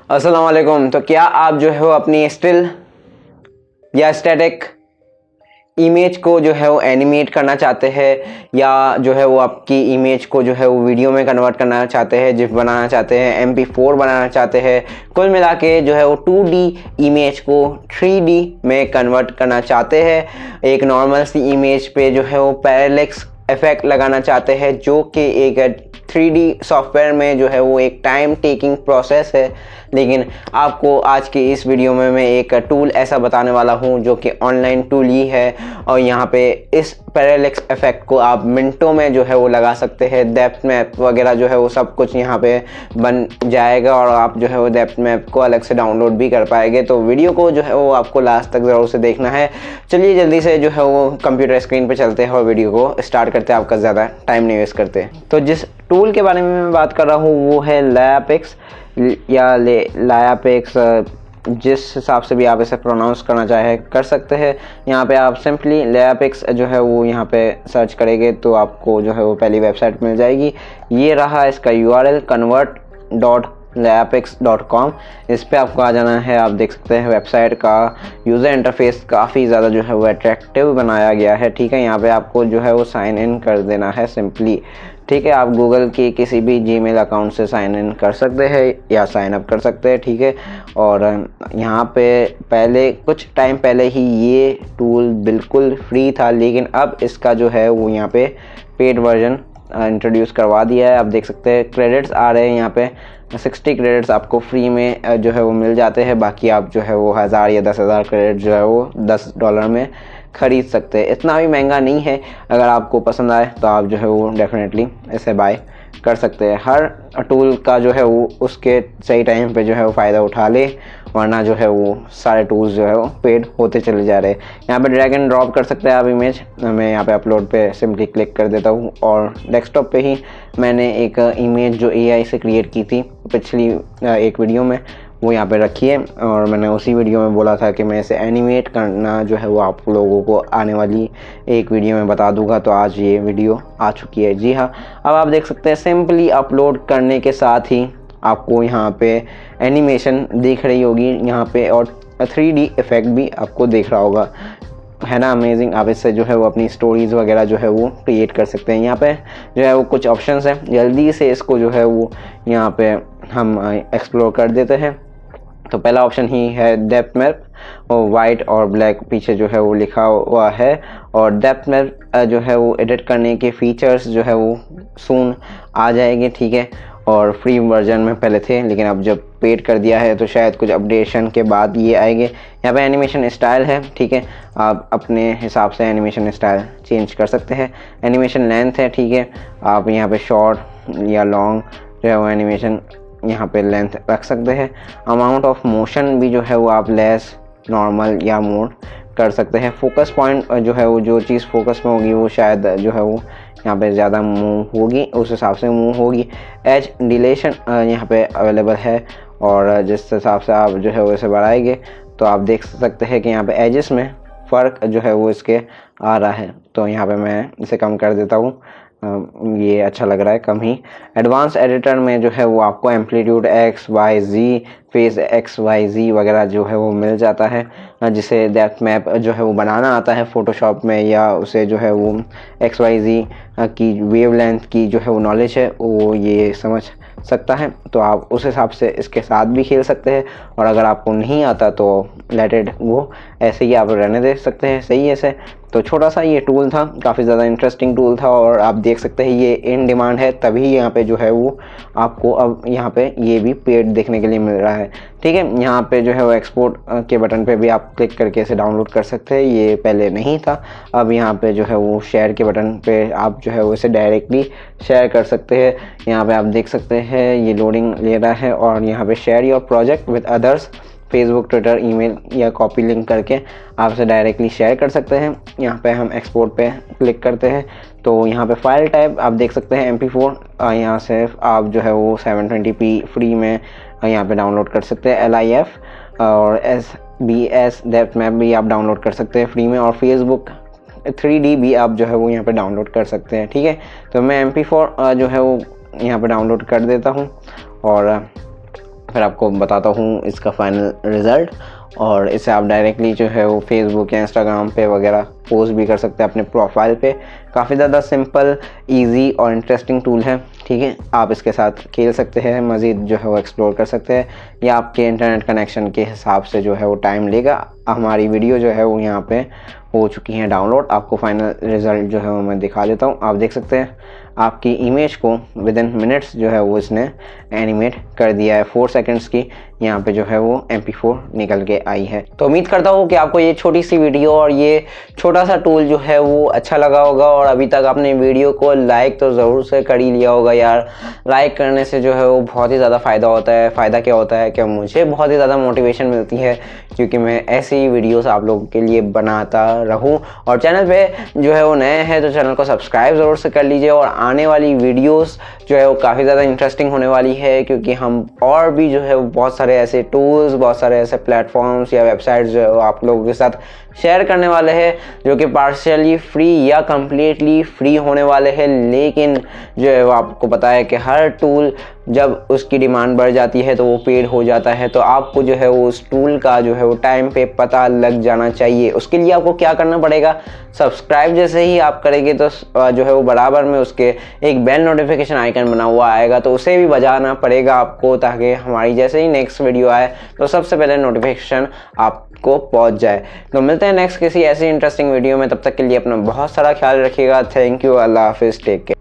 अस्सलाम वालेकुम। तो क्या आप जो है वो अपनी स्टिल या स्टैटिक इमेज को जो है वो एनिमेट करना चाहते हैं, या जो है वो आपकी इमेज को जो है वो वीडियो में कन्वर्ट करना चाहते हैं, जिफ बनाना चाहते हैं, MP4 बनाना चाहते हैं, कुल मिला के जो है वो 2D इमेज को 3D में कन्वर्ट करना चाहते हैं। एक नॉर्मल सी इमेज पे जो है वो पैरेलैक्स इफेक्ट लगाना चाहते हैं, जो कि एक 3D सॉफ्टवेयर में जो है वो एक टाइम टेकिंग प्रोसेस है। लेकिन आपको आज की इस वीडियो में मैं एक टूल ऐसा बताने वाला हूं जो कि ऑनलाइन टूल ही है, और यहाँ पे इस पैरेलैक्स इफेक्ट को आप मिनटों में जो है वो लगा सकते हैं। डेप्थ मैप वगैरह जो है वो सब कुछ यहाँ पे बन जाएगा, और आप जो है वो डेप्थ मैप को अलग से डाउनलोड भी कर पाएंगे। तो वीडियो को जो है वो आपको लास्ट तक ज़रूर से देखना है। चलिए जल्दी से जो है वो कंप्यूटर स्क्रीन पे चलते हैं और वीडियो को स्टार्ट करते हैं, आपका ज़्यादा टाइम नहीं वेस्ट करते। तो जिस टूल के बारे में मैं बात कर रहा हूँ वो है लायापेक्स या लायापेक्स, जिस हिसाब से भी आप इसे प्रोनाउंस करना चाहे कर सकते हैं। यहाँ पे आप सिंपली लायापेक्स जो है वो यहाँ पे सर्च करेंगे तो आपको जो है वो पहली वेबसाइट मिल जाएगी। ये रहा इसका URL convert.layapex.com। इस पे आपको आ जाना है। आप देख सकते हैं वेबसाइट का यूज़र इंटरफेस काफ़ी ज़्यादा जो है वो अट्रैक्टिव बनाया गया है। ठीक है, यहाँ पे आपको जो है वो साइन इन कर देना है सिंपली। ठीक है, आप गूगल के किसी भी जीमेल अकाउंट से साइन इन कर सकते हैं या साइन अप कर सकते हैं। ठीक है, और यहाँ पे पहले कुछ टाइम पहले ही ये टूल बिल्कुल फ्री था, लेकिन अब इसका जो है वो यहाँ पे पेड वर्जन इंट्रोड्यूस करवा दिया है। आप देख सकते हैं क्रेडिट्स आ रहे हैं यहाँ पे 60 क्रेडिट्स आपको फ्री में जो है वो मिल जाते हैं। बाकी आप जो है वो 1000 या 10,000 क्रेडिट जो है वो $10 में ख़रीद सकते हैं। इतना भी महंगा नहीं है। अगर आपको पसंद आए तो आप जो है वो डेफिनेटली इसे बाय कर सकते हैं। हर टूल का जो है वो उसके सही टाइम पे जो है वो फ़ायदा उठा ले, वरना जो है वो सारे टूल्स जो है वो पेड होते चले जा रहे हैं। यहाँ पे ड्रैग एंड ड्रॉप कर सकते हैं आप इमेज। मैं यहाँ पे अपलोड पे सिंपली क्लिक कर देता हूँ, और डेस्कटॉप पे ही मैंने एक इमेज जो AI से क्रिएट की थी पिछली एक वीडियो में, वो यहाँ पे रखी है। और मैंने उसी वीडियो में बोला था कि मैं इसे एनिमेट करना जो है वो आप लोगों को आने वाली एक वीडियो में बता दूंगा। तो आज ये वीडियो आ चुकी है। जी हाँ, अब आप देख सकते हैं सिंपली अपलोड करने के साथ ही आपको यहाँ पे एनिमेशन दिख रही होगी यहाँ पे, और 3D इफेक्ट भी आपको दिख रहा होगा, है ना। अमेजिंग। आप इससे जो है वो अपनी स्टोरीज़ वगैरह जो है वो क्रिएट कर सकते हैं। यहाँ पे जो है वो कुछ ऑप्शंस हैं, जल्दी से इसको जो है वो यहाँ पे हम एक्सप्लोर कर देते हैं। तो पहला ऑप्शन ही है डेप्थ मैप, और वाइट और ब्लैक पीछे जो है वो लिखा हुआ है। और डेप्थ मैप जो है वो एडिट करने के फीचर्स जो है वो सून आ जाएंगे। ठीक है, और फ्री वर्जन में पहले थे, लेकिन अब जब पेड कर दिया है तो शायद कुछ अपडेशन के बाद ये आएंगे। यहाँ पे एनिमेशन स्टाइल है। ठीक है, आप अपने हिसाब से एनिमेशन स्टाइल चेंज कर सकते हैं। एनिमेशन लेंथ है। ठीक है, आप यहाँ पे शॉर्ट या लॉन्ग जो है वो एनिमेशन यहाँ पे लेंथ रख सकते हैं। अमाउंट ऑफ मोशन भी जो है वो आप लेस, नॉर्मल या मोड कर सकते हैं। फोकस पॉइंट जो है वो जो चीज़ फोकस में होगी वो शायद जो है वो यहाँ पे ज़्यादा मूव होगी, उस हिसाब से मूव होगी। एज डिलेशन यहाँ पे अवेलेबल है, और जिस हिसाब से आप जो है वो इसे बढ़ाएंगे तो आप देख सकते हैं कि यहाँ पे एजेस में फ़र्क जो है वो इसके आ रहा है। तो यहाँ पे मैं इसे कम कर देता हूँ, ये अच्छा लग रहा है कम ही। एडवांस एडिटर में जो है वो आपको एम्पलीट्यूड XYZ, फेस XYZ वगैरह जो है वो मिल जाता है, जिसे डेप्थ मैप जो है वो बनाना आता है फ़ोटोशॉप में, या उसे जो है वो XYZ की वेवलेंथ की जो है वो नॉलेज है वो ये समझ सकता है। तो आप उस हिसाब से इसके साथ भी खेल सकते हैं, और अगर आपको नहीं आता तो लेट इट वो ऐसे ही आप रहने दे सकते हैं। सही है ऐसे। तो छोटा सा ये टूल था, काफ़ी ज़्यादा इंटरेस्टिंग टूल था, और आप देख सकते हैं ये इन डिमांड है, तभी यहाँ पे जो है वो आपको अब यहाँ पे ये भी पेड देखने के लिए मिल रहा है। ठीक है, यहाँ पे जो है वो एक्सपोर्ट के बटन पे भी आप क्लिक करके इसे डाउनलोड कर सकते हैं। ये पहले नहीं था। अब यहाँ पे जो है वो शेयर के बटन पे आप जो है वो इसे डायरेक्टली शेयर कर सकते हैं। यहाँ पे आप देख सकते हैं ये लोडिंग ले रहा है, और यहाँ पे share your project with others, Facebook, Twitter, email या कॉपी लिंक करके आप इसे डायरेक्टली शेयर कर सकते हैं। यहाँ पे हम एक्सपोर्ट पे क्लिक करते हैं तो यहाँ पे फाइल टाइप आप देख सकते हैं MP4। यहाँ से आप जो है वो 720p फ्री में यहाँ पे डाउनलोड कर सकते हैं। LIF और SBS डेप्थ मैप भी आप डाउनलोड कर सकते हैं फ्री में, और फेसबुक 3D भी आप जो है वो यहाँ पे डाउनलोड कर सकते हैं। ठीक है, तो मैं MP4 जो है वो यहाँ पे डाउनलोड कर देता हूँ, और फिर आपको बताता हूँ इसका फाइनल रिज़ल्ट। और इसे आप डायरेक्टली जो है वो फेसबुक या इंस्टाग्राम पे वगैरह पोस्ट भी कर सकते हैं अपने प्रोफाइल पे। काफ़ी ज़्यादा सिंपल, इजी और इंटरेस्टिंग टूल है, ठीक है। आप इसके साथ खेल सकते हैं, मज़ीद जो है वो एक्सप्लोर कर सकते हैं, या आपके इंटरनेट कनेक्शन के हिसाब से जो है वो टाइम लेगा। हमारी वीडियो जो है वो यहाँ पे हो चुकी है डाउनलोड। आपको फाइनल रिज़ल्ट जो है वो मैं दिखा देता हूँ। आप देख सकते हैं आपकी इमेज को विद इन मिनट्स जो है वो इसने एनिमेट कर दिया है। 4 सेकंड्स की यहाँ पे जो है वो MP4 निकल के आई है। तो उम्मीद करता हूँ कि आपको ये छोटी सी वीडियो और ये छोटा सा टूल जो है वो अच्छा लगा होगा। और अभी तक आपने वीडियो को लाइक तो ज़रूर से कर ही लिया होगा यार। लाइक करने से जो है वो बहुत ही ज़्यादा फ़ायदा होता है। फ़ायदा क्या होता है कि मुझे बहुत ही ज़्यादा मोटिवेशन मिलती है, क्योंकि मैं ऐसी ही वीडियोस आप लोगों के लिए बनाता रहूं। और चैनल पे जो है वो नए हैं तो चैनल को सब्सक्राइब ज़रूर से कर लीजिए। और आने वाली वीडियोस जो है वो काफ़ी ज़्यादा इंटरेस्टिंग होने वाली है, क्योंकि हम और भी जो है वो बहुत सारे ऐसे टूल्स, बहुत सारे ऐसे प्लेटफॉर्म्स या वेबसाइट्स जो है वो आप लोगों के साथ शेयर करने वाले हैं, जो कि पार्शियली फ्री या कम्प्लीटली फ्री होने वाले हैं। लेकिन जो है वो आपको पता है कि हर टूल जब उसकी डिमांड बढ़ जाती है तो वो पेड हो जाता है। तो आपको जो है वो उस टूल का जो है वो टाइम पे पता लग जाना चाहिए। उसके लिए आपको क्या करना पड़ेगा, सब्सक्राइब जैसे ही आप करेंगे तो जो है वो बराबर में उसके एक बेल नोटिफिकेशन आइकन बना हुआ आएगा, तो उसे भी बजाना पड़ेगा आपको, ताकि हमारी जैसे ही नेक्स्ट वीडियो आए तो सबसे पहले नोटिफिकेशन आपको पहुंच जाए। तो मिलते हैं नेक्स्ट किसी ऐसी इंटरेस्टिंग वीडियो में। तब तक के लिए अपना बहुत सारा ख्याल रखिएगा। थैंक यू, अल्लाह हाफिज़, टेक केयर।